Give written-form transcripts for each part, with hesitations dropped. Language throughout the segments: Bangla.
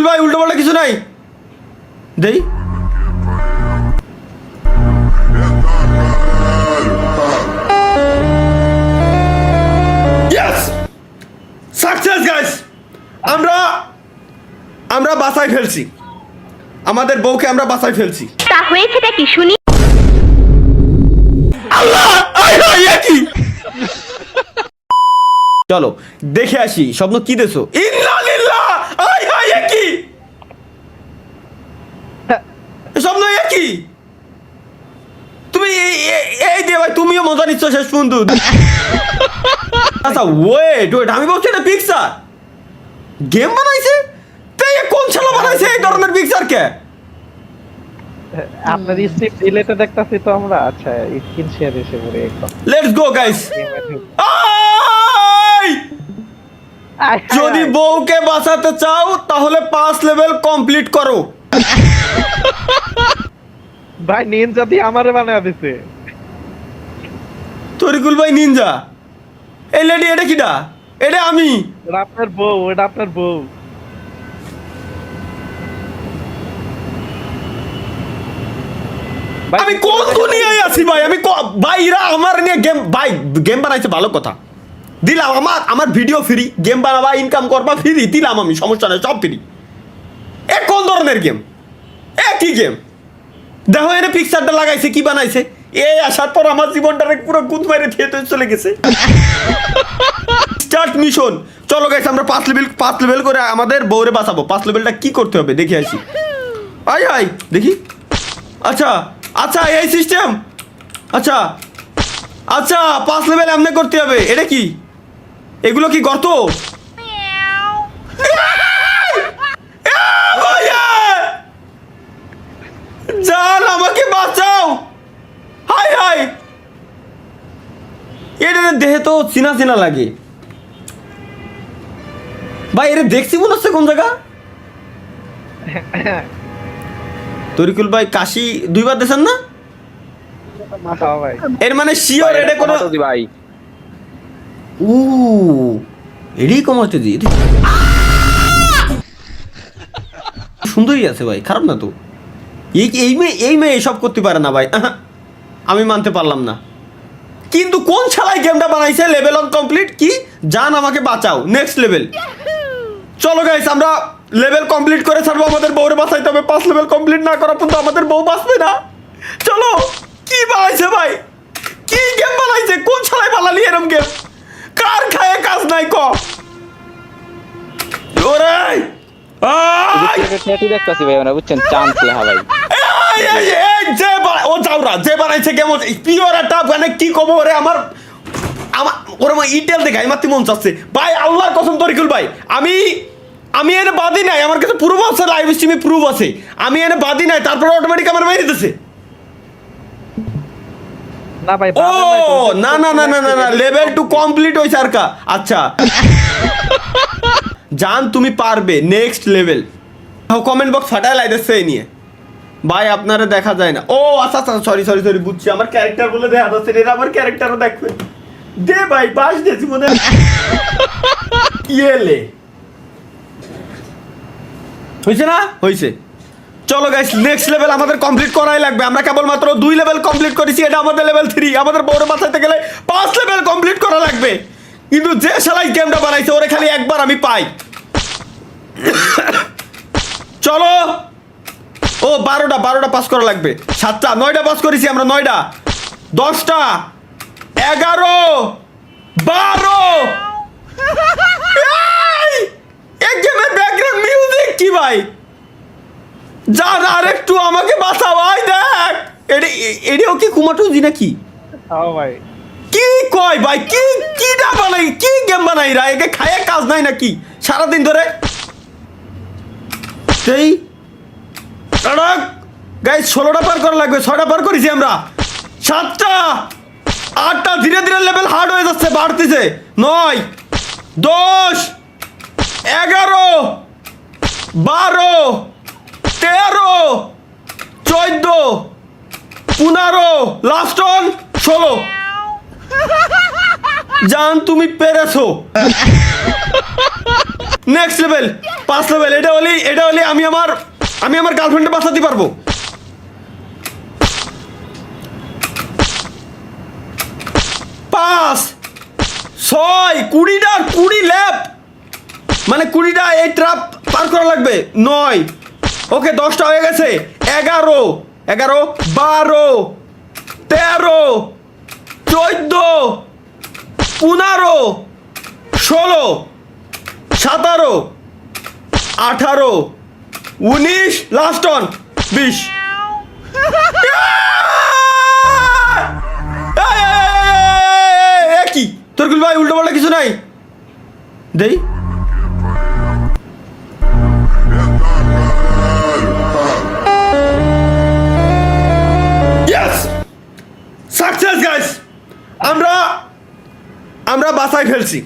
ভাই উল্টো পাল্টা কিছু নাই দেই সাকসেস গাইস আমরা বাসায় ফেলছি আমাদের বউকে আমরা বাসায় ফেলছি তা হয়েছেটা কি শুনি আল্লাহ কি চলো দেখে আসি স্বপ্ন কি দেছো ইন্না লিল্লাহ আয় হায় কি স্বপ্ন কি তুমি এই দে ভাই তুমিও মজা নিচ্ছ শেষ পর্যন্ত আচ্ছা ওয়েট আমি বলছি এটা পিকচার গেম বানাইছে তাই কোন শালা বানাইছে এই ধরনের পিকচার কে আপনার স্ক্রিপ্ট ডিলেটে দেখতাছি তো আমরা আচ্ছা স্ক্রিন শেয়ার এসে পড়ে একদম লেটস গো গাইস যদি বউকে বাঁচাতে চাও তাহলে 5 লেভেল কমপ্লিট করো ভাই নিনজা দিয়ে আমারে বানায় দিছে তরিকুল ভাই নিনজা এই লেডি এটা কিডা এটা আমি ওটা আপনার বউ আমি কোন দুনিয়ায় আছি ভাই আমি ভাইরা আমার নিয়ে গেম বানাইছে ভালো কথা দিলাম আমার ভিডিও ফ্রি গেম বানাবা ইনকাম করবা ফ্রি দিলাম আমি সমস্যা নাই সব ফ্রি এ কোন ধরনের গেম কি গেম দেখো এর পিকচারটা লাগাইছে কি বানাইছে এই আসার পর আমার জীবনটারে পুরো গুদ মাইরে থিয়েতে চলে গেছে স্টার্ট মিশন চলো গাইস আমরা 5 লেভেল করে আমাদের বউরে বাঁচাবো 5 লেভেলটা কি করতে হবে দেখে আসি আয় দেখি আচ্ছা এই সিস্টেম আচ্ছা 5 লেভেল এমনি করতে হবে এটা কি এগুলো কি গর্ত জান আমাকে বাঁচাও হাই এটা দেহে তো চিনা লাগে ভাই এটা দেখছি মনে হচ্ছে কোন জায়গা তরিকুল ভাই কাশি 2 বার দেন না ভাই এর মানে শিওর এটা কোন ভাই ও এডি কমাতে দি সুন্দরই আছে ভাই খারাপ না তো এই মেয়ে এসব করতে পারে না ভাই আমি মানতে পারলাম না কিন্তু কোন শালায় গেমটা বানাইছে লেভেল অন কমপ্লিট কি জান আমাকে বাঁচাও নেক্সট লেভেল চলো গাইস আমরা লেভেল কমপ্লিট করে ছাড়বো আমাদের বউরে বাঁচাইতে হবে 5 লেভেল কমপ্লিট না করা পর্যন্ত আমাদের বউ বাঁচবে না চলো কি বানাইছে ভাই কি গেম বানাইছে কোন শালায় বানালি এরকম গেম কার খায় কাজ নাই ক ওরে দেখতেছি ভাই আমরা বুঝছেন চান্স লেখা ভাই যে বানাইছে কেমন পিওর একটা মানে কি কব ওরে আমার ওরে ইটেল দেখাই মাত্র মন চাচ্ছে ভাই আল্লাহর কসম তরিকুল ভাই আমি এনে বাদি নাই আমার কাছে প্রুফ আছে লাইভ স্ট্রিমে প্রুফ আছে আমি এনে বাদি নাই তারপরে অটোমেটিক আমার মেরে দিতেছে না ভাই ও না লেভেল 2 কমপ্লিট হইছে আর কা আচ্ছা জান তুমি পারবে নেক্সট লেভেল কমেন্ট বক্স ফাটায় লাইতেছে এই নিয়ে ভাই আপনারা দেখা যায় না ও আচ্ছা সরি বুঝছি আমার ক্যারেক্টার বলে দেখা যাচ্ছে এরা আমার ক্যারেক্টারও দেখবে দে ভাই বাস দিয়েছি মনে ইয়েলে হয়েছে না হয়েছে চলো গাইস নেক্সট লেভেল আমাদের কমপ্লিট করাই লাগবে আমরা কেবলমাত্র 2 লেভেল কমপ্লিট করেছি এটা আমাদের লেভেল 3 আমাদের বউরে বাঁচাইতে গেলে 5 লেভেল কমপ্লিট করা লাগবে কিন্তু যে শালাই গেমটা বানাইছে ওরে খালি একবার আমি পাই চলো ও 12টা পাস করা লাগবে 7টা 9টা পাস করেছি আমরা 9টা 10টা 11 12 এই গেমের ব্যাকগ্রাউন্ড মিউজিক কি ভাই জান আর একটু আমাকে বাঁচাও ভাই দেখ এডিও কি কুমাটুজি নাকি ভাই কি কয় ভাই কিটা বানাই কি গেম বানাই রা একে খায় কাজ নাই নাকি সারা দিন ধরে সেই সড়ক গাইস 16টা পার করা লাগবে 6টা পার করেছি আমরা 7টা 8টা ধীরে ধীরে লেভেল হার্ড হয়ে যাচ্ছে বাড়তেছে 9 10 11 12 13 14 15 লাস্ট অন 16 জান তুমি পেরেছো নেক্সট লেভেল 5 লেভেল, এটা হলে আমি আমার গার্লফ্রেন্ডে বাঁচাতে পারবো। 5 6 20 ল্যাপ, মানে 20টা এই ট্রাপ পার করা লাগবে। 9, ওকে 10টা হয়ে গেছে। 11 12 13 14 15 16 17 18 19 লাস্ট অন 20। কি তোর গুল ভাই উল্টো পাল্টা কিছু নাই দেই। সাকসেস গাইস, আমরা বাসায় ফেলছি,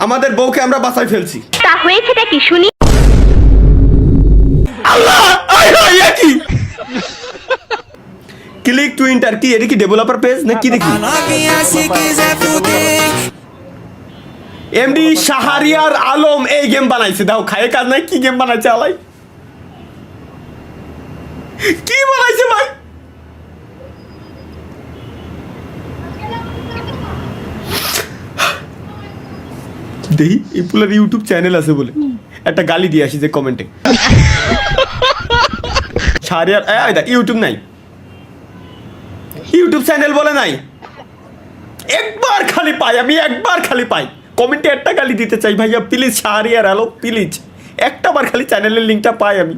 আমাদের বউকে আমরা বাসায় ফেলছি। তা হয়েছেটা কি শুনি? আল্লাহ কি ক্লিক টু এন্টার, কি এটা কি ডেভেলপার পেজ না কি দেখি? এমডি শাহরিয়ার আলম এই গেম বানাইছে। দাও খায় কাজ নাই, কি গেম বানাইছে আলাই, কি বানাইছে ভাই? দেই এই পুলার ইউটিউব চ্যানেল আছে বলে একটা গালি দিয়ে আসি যে কমেন্টে। শাহরিয়ার ইউটিউব নাই, ইউটিউব চ্যানেল বলে নাই। একবার খালি পাই কমেন্টে একটা গালি দিতে চাই ভাইয়া প্লিজ, শাহরিয়ার আলম প্লিজ একটা বার খালি চ্যানেলের লিঙ্কটা পাই আমি।